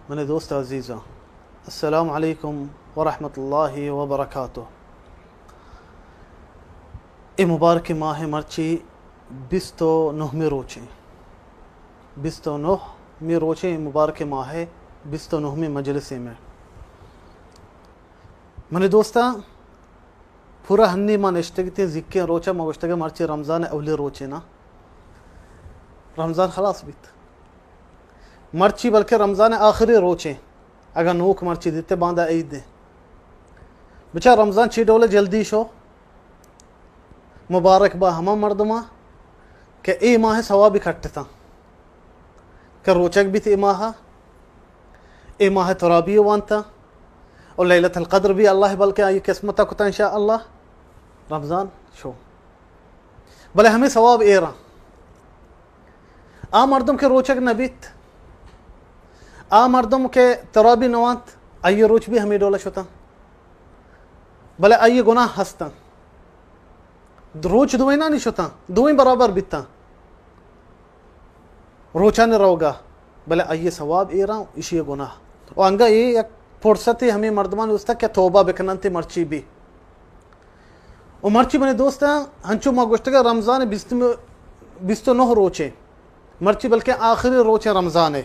من دوست عزیزا السلام علیکم ورحمۃ اللہ وبرکاتہ. ای مبارک ماہ مرچی 29 روچے 29 روچے مبارک ماہ 29 مجلس میں من دوستا پورا ہنی ما نشتگتی زکے روچا ما گشتگا مرچی رمضان اولی روچے نا رمضان خلاص بیت مرچی بلکہ رمضان آخری روچے اگر نوک مرچی دیتے باندھا عید دے بچا رمضان چی ڈولے جلدی شو مبارک با ہما مردما کہ ای ماہ ثواب اکٹھتا کہ روچک بھی تھی ای ماہ ترابی وانتا اور لیلت القدر بھی اللہ بلکہ آئی قسمتا کتا انشاءاللہ رمضان شو بلے ہمیں ثواب ایرا مردم کے روچک نبیت مردم کے ترابی نوانت آئی روچ بھی ہمیں ڈولا شتا بلے آئی گناہ ہستا روچ دوئیں نہ نہیں شتا دوئیں برابر بیتا روچانے روگا بلے آئی ثواب ایرا اسی گناہ اور انگا یہ ایک فرصتی ہمیں مردمان دوستا کہ توبہ بکننتی مرچی بھی اور مرچی بنے دوستا ہنچو ما گوشتگا رمضان 29 روچے مرچی بلکہ آخری روچے رمضان ہے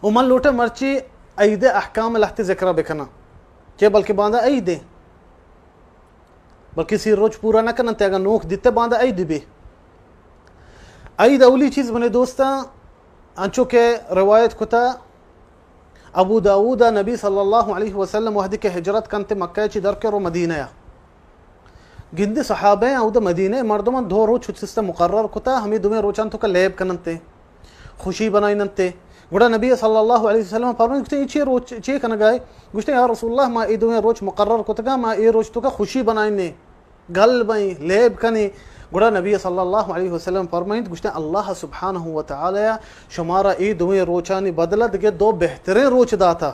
اور من لوٹا مرچی عید احکام لحتی ذکرہ بکنا کہ بلکہ باندھا عید ہے بلکہ سی روچ پورا نہ کرنا اگر نوک دیتے باندھا عید بھی عید اولی چیز بنے دوستا انچو کہ روایت کتا ابو داود نبی صلی اللہ علیہ وسلم وحدی کے ہجرت کنتے مکہ چی در کے رو مدینہ یا گندی صحابہ ہیں او دا مدینہ مردمان 2 روچ سستا مقرر کتا ہمیں 2 روچان تو کا لیب کننتے خوشی بنائی ننتے گوڑا نبی صلی اللہ علیہ وسلم فرمائے گوشتے چی روچ چی کنا گئے گوشتے یا رسول اللہ ما ای 2 روچ مقرر کتا ما ای روچ تو کا خوشی بنائینے گل بائیں لیب کنی گوڑا نبی صلی اللہ علیہ وسلم فرمائے گوشتے اللہ سبحانہ وتعالی شمارا ای 2 روچانی بدلت گے 2 بہترین روچ داتا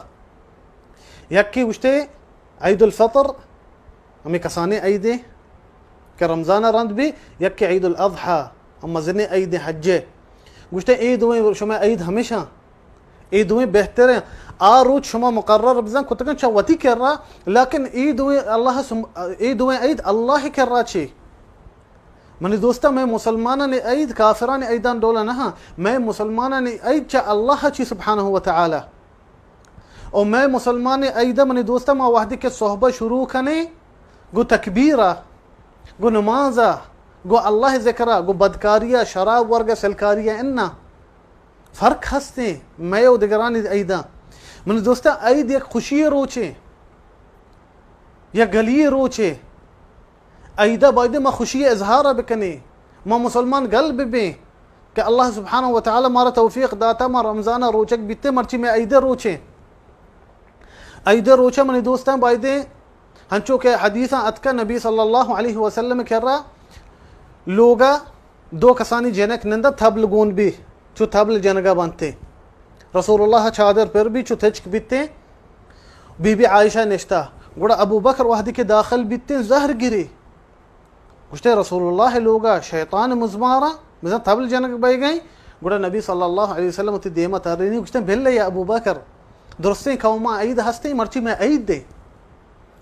یکی گوشتے عید الفطر ہمیں کسانے عید کہ رمضان رند بھی یکی عید الاضحی اما زنی عید حجے گوشتے ای 2 شما عید ہمیشہ ای 2 بہتر ہیں روچ شما مقرر بزن کتگن چاوتی کر رہا لیکن ای 2 عید اللہ کر رہا چی منی دوستا میں مسلمانہ نے عید کافران عیدان دولا نہا میں مسلمانہ نے عید چا اللہ چی سبحانہ وتعالی اور میں مسلمان عیدہ منی دوستا ما وحدی کے صحبہ شروع کنے گو تکبیرہ گو نمازہ گو اللہ ذکرہ گو بدکاریہ شراب ورگہ سلکاریہ انہا فرق ہستے میں و دگرانی عیدہ منی دوستا عید یک خوشی روچے یا گلی روچے عیدہ بائدہ ما خوشی اظہارہ بکنے ما مسلمان قلب بے کہ اللہ سبحانہ وتعالی مارا توفیق داتا ما رمضانہ روچک بیتے مرچی میں عیدہ روچے عیدہ روچہ منی دوستان بائدہ ہنچو کہ حدیثہ اتکا نبی صلی اللہ علیہ وسلم کہہ رہا لوگا 2 کسانی جنک نندہ تھبل گون بھی چو تھبل جنگا بنتے رسول اللہ چادر پر بھی چو تھچک بیتے بی بی عائشہ نشتا گوڑا ابو بکر وحدی کے داخل بیتے زہر گری گوشتے رسول اللہ لوگا شیطان مزمارا مثلا تھبل جنگ بائی گئیں گوڑا نبی صلی اللہ علیہ وسلم تی دیمہ تارینی گوشتے بھلے یا ابو بکر درستیں قوما عید ہستے مرچی میں عید دے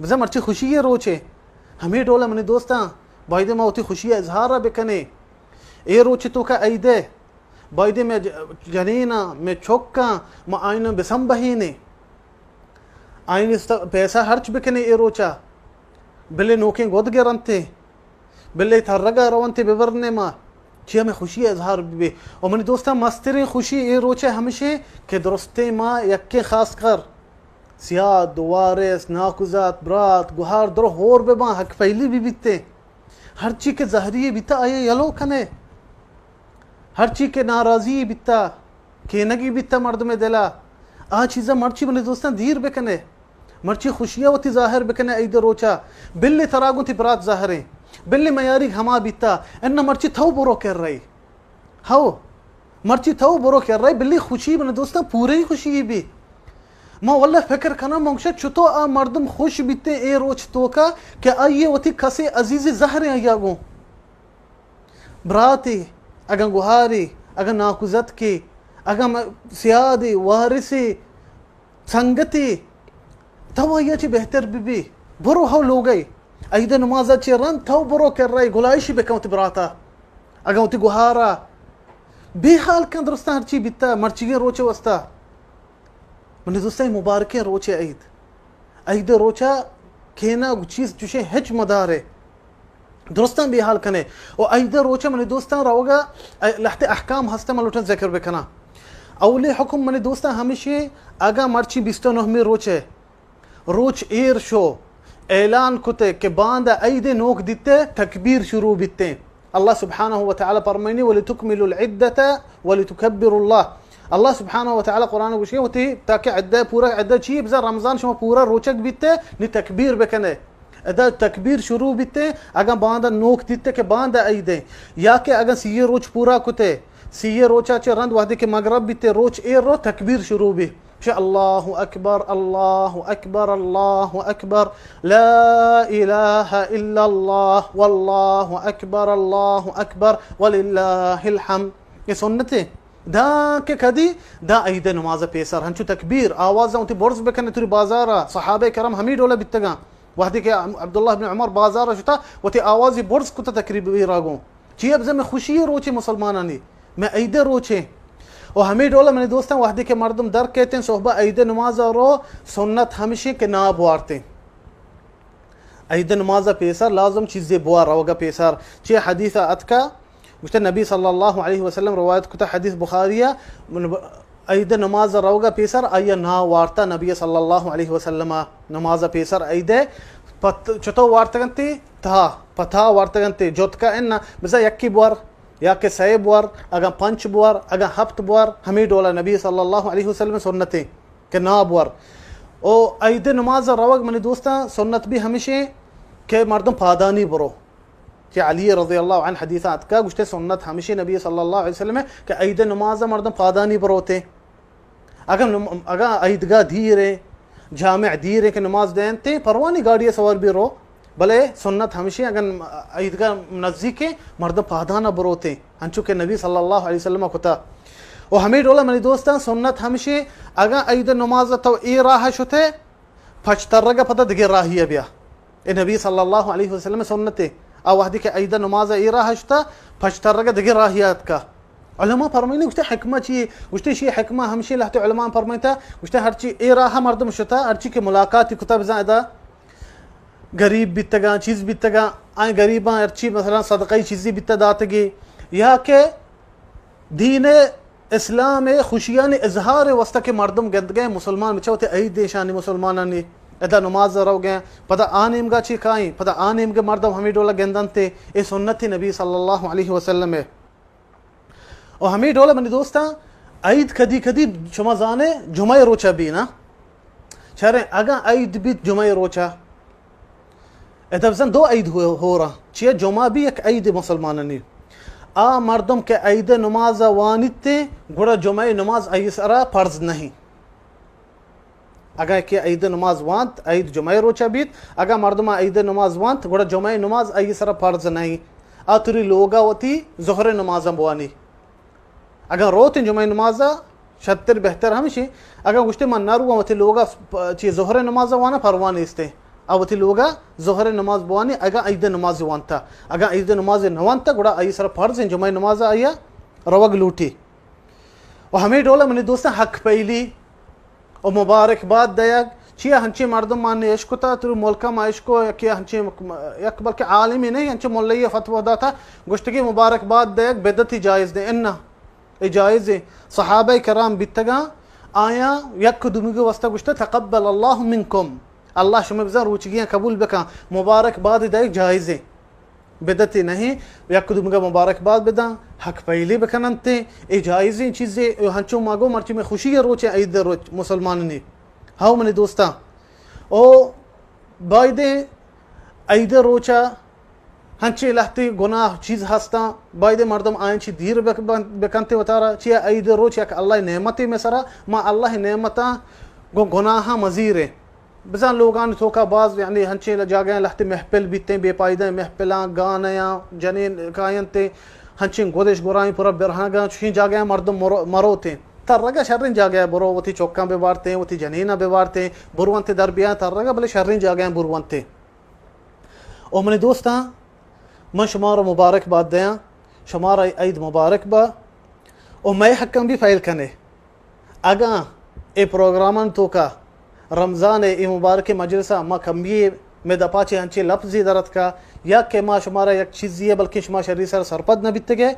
مثلا مرچی خوشی روچے ہمیں ڈولا منی دوستاں بائدے میں ہوتی خوشی اظہارہ بکنے اے روچے تو کا عیدے بائدے میں جنینہ میں چھوکا میں آئینہ بسم بہینے آئینہ پیسہ ہرچ بکنے اے روچا بلے نوکیں گود گے رنتے بلے تھرگا روانتے ببرنے ماں چی ہمیں خوشی اظہار بھی اور منی دوستاں مسترین خوشی اے روچے ہمیشہ کہ درستے ماں یکے خاص کر سیاد دوارس ناکوزات برات گوھار در ہور بے ماں حق پہلی بھی بیتے ہر چیز کے ظاہری بیتا آئے یلو کنے ہر چیز کے ناراضی بیتا کینگی بیتا مرد میں دلا چیزا مرچی بنے دوستان دیر بکنے مرچی خوشیاں ہوتی ظاہر بکنے عید روچا بلی تراغوں تی برات ظاہریں بلی میاری ہما بیتا انہ مرچی تھو برو کر رہی ہو مرچی تھو برو کر رہی بلی خوشی بنے دوستان پورے ہی خوشی بھی ما والله فکر کنم منگشه چطور مردم خوش بیته ای روچ توکا که آیه وتی کسی عزیزی زهره آیاگون براتی اگر گوهاری اگر ناکوزت کی اگر سیادی وارثی سنگتی تو یہ چی بہتر بھی برو ہو لوگئی اید نماز چی رن تو برو کر رہی گلائشی بکمت براتا اگر تی گوہارا بے حال کن درستا ہر چی بیتا مرچگی روچے وستا من دوستا مبارکیں روچے عید روچا کھینا چیز جوشے ہچ مدارے درستان بے حال کنے و عید روچا من دوستان روگا لحت احکام ہستا ملوٹن ذکر بکنا اولی حکم من دوستان ہمیشہ اگا مرچی 29 روچے روچ ایر شو اعلان کتے کہ باندہ عید نوک دیتے تکبیر شروع بیتے اللہ سبحانہ وتعالی فرمائنی وَلِتُكْمِلُوا الْعِدَّةَ وَلِتُكَبِّرُوا اللَّهِ اللہ سبحانہ وتعالی قرآن گوشی ہوتی تاکہ عدہ پورا عدہ چی بزا رمضان شما پورا روچک بیتے نی تکبیر بکنے ادا تکبیر شروع بیتے اگر باندہ نوک دیتے کہ باندہ عیدیں یا کہ اگر سی روچ پورا کتے سی روچا چے رند وحدی کے مغرب بیتے روچ ایر رو تکبیر شروع بھی اللہ اکبر اللہ اکبر اللہ اکبر لا الہ الا اللہ واللہ اکبر وللہ الحمد یہ سنتے دا کہ کدی دا عید نماز پیسر ہنچو تکبیر آواز انتی برز بکنے توری بازارا صحابہ کرام ہمیں ڈولا بیتگا وحدی کہ عبداللہ بن عمر بازارا شتا وتی آوازی برز کتا تقریبی راگوں چی اب میں خوشی روچے مسلمانانی میں عید روچے اور ہمیں ڈولا میں نے دوستان وحدی کے مردم در کہتے ہیں صحبہ عید نماز رو سنت ہمیشہ کے نا بوارتے عید نماز پیسر لازم چیزیں بوار روگا پیسر چی حدیث اتکا مجھتے نبی صلی اللہ علیہ وسلم روایت کتا حدیث بخاریہ عید نماز روگا پیسر آیا نا وارتا نبی صلی اللہ علیہ وسلم نماز پیسر عید چطو وارتگنتی تھا پتھا وارتگنتی جوتکا اننا بزا یکی بوار یا کہ سی بوار اگر 5 بوار اگر 7 بوار ہمیں ڈولا نبی صلی اللہ علیہ وسلم سنتیں کہ نا بوار او عید نماز روگ منی دوستان سنت بھی ہمیشہ کہ مردم پادانی برو کہ علی رضی اللہ عنہ حدیثات کا گشتے سنت ہمیشہ نبی صلی اللہ علیہ وسلم کہ عید نماز مردم پادانی بروتے اگر عیدگاہ دھیرے جامع دھیرے کہ نماز دینتے پروانی گاڑی سوار بھی رو بلے سنت ہمیشہ اگر عیدگاہ نزدیک مردم پادانہ بروتے ہنچو کہ نبی صلی اللہ علیہ وسلم کتا و ہمیں ڈولا منی دوستان سنت ہمیشہ اگر عید نماز تو ای راہ شتے پچتر رگا پتہ دگر راہی بیا اے نبی صلی اللہ علیہ وسلم سنتے او وحدی کہ عید نماز ای راہ شتا پچتر رگا دگر راہیات کا علماء فرمائنی گوشتے حکمہ چیئے گوشتے شی حکمہ ہمشی لہتے علماء فرمائنتا گوشتے ہر چی ای راہ مردم شتا ہر چی کے ملاقاتی کتاب زائدہ غریب بیتگا چیز بیتگا آئیں غریباں ارچی مثلا صدقائی چیزی بیتا داتگی یا کہ دین اسلام خوشیان اظہار وسط کے مردم گند گئے مسلمان بچہ ہوتے عید دیشانی مسلمانانی ادا نماز رو گئے پتہ آنیم گا چی کھائیں پتہ آنیم گا مردم ہمیں ڈولا گندن تے اے سنت نبی صلی اللہ علیہ وسلم ہے اور ہمیں ڈولا منی دوستا عید کدی کدی شما زانے جمعہ روچا بھی نا چاریں اگا عید بھی جمعہ روچا ادبزن 2 عید ہو رہا چیئے جمعہ بھی ایک عید مسلمانانی آ مردم کے عید نماز وانتے گوڑا جمعہ نماز ایسرا فرض نہیں اگر کہ عید نماز وانت عید جمعہ روچا بیت اگر مردم عید نماز وانت گوڑا جمعہ نماز ایسرا فرض نہیں آتری لوگا ہوتی ظہر نماز بوانی اگر روتی جمعہ نماز شتر بہتر ہمشی اگر گوشتے من نارو ہوتی لوگا چی ظہر نماز وانا پروانی استے اوتی لوگا ظہر نماز بوانی اگر عید نماز وانتا اگر عید نماز نوانتا گوڑا ایسرا فرض ہیں جمعہ نماز آیا روگ لوٹی و ہمیں ڈولا منی دوستا حق پیلی و مبارک باد دیگ چیئے ہنچی مردم ماننے عشقتا تر ملکہ ما عشقو یا ہنچی یک بلکہ عالمی نہیں ہنچی مولی فتوہ داتا گوشتگی مبارک باد دیگ بدتی جائز دیں انہا جائز ہے صحابہ کرام بیتگا آیا یک دمگی وستا گوشتا تقبل اللہ منکم اللہ شما بزن روچگیاں قبول بکا مبارک باد دیکھ جائز ہے بدتی نہیں یک دمگا مبارک باد بدا حق پہلی بکننتے ای جائزیں چیزیں ہنچو ماگو مرچی میں خوشی روچے عید روچ مسلمان نے ہاو منی دوستا او بائدے عید روچا ہنچے لہتی گناہ چیز ہستا بائدے مردم آئین چی دیر بکنتے وطارا چی عید روچ یک اللہ نعمتی میں سرا ما اللہ نعمتا گناہ مزیر بزان لوگان توکا باز یعنی ہنچے جاگیں لہتے محفل بیتے بے پائدہ محفلاں گانیاں جنین کائن تے ہنچیں گودش گورائیں پورا برہاں گا چوشیں جاگیں مردم مروتے ترقا شرين جاگا برو وتی چوکاں ببارتے ہیں وتی جنینہ ببارتے بروانتے دربیاں ترقا بلے شرين جاگا بروانتے او من دوستاں من شمارا مبارک باد دیاں شمارا عید مبارک با او میں حکم بھی فائل کنے اگاں اے پروگرامان تو کا رمضان ای مبارک مجلسہ ما کمبی میں دپاچے ہنچے لفظی درد کا یا کہ ما شمارا یک چیزی ہے بلکہ شما شری سر سرپد نہ بیتے گئے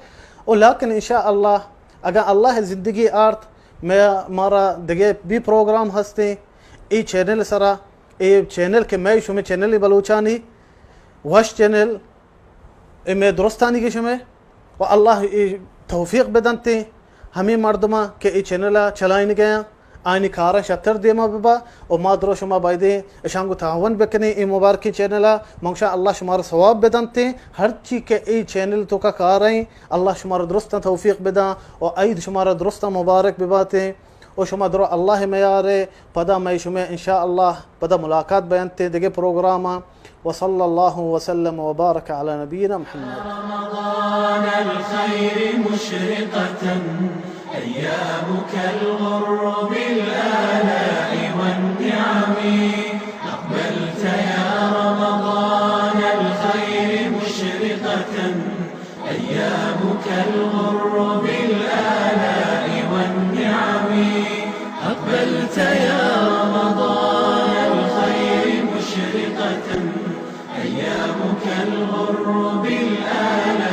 اور لیکن انشاءاللہ اگر اللہ زندگی آرت میں مارا دگے بھی پروگرام ہستے ای چینل سرا ای چینل کے میں شمی چینل بلوچانی وش چینل ای میں درستانی کی شمی و اللہ توفیق بدنتے ہمیں مردمہ کہ ای چینل چلائن گیا آئینی کارا شتر دیما ببا و ما درو شما بایدے اشانگو تعاون بکنے ای مبارکی چینلا منشاء اللہ شمار ثواب بدنتے ہر چی کہ ای چینل تو کا کارائیں اللہ شمار درستہ توفیق بدا و عید شمار درستہ مبارک بباتے و شما درو اللہ میارے پدا میں شما انشاءاللہ پدا ملاقات بیانتے دیگے پروگراما وصلى الله وسلم وبارك على نبينا محمد. رمضان الخير مشرقة أيامك الغر بالآلاء والنعم أقبلت يا رمضان الخير مشرقة أيامك الغر بالآلاء والنعم أقبلت يا رمضان الخير مشرقة أيامك الغر بالآلاء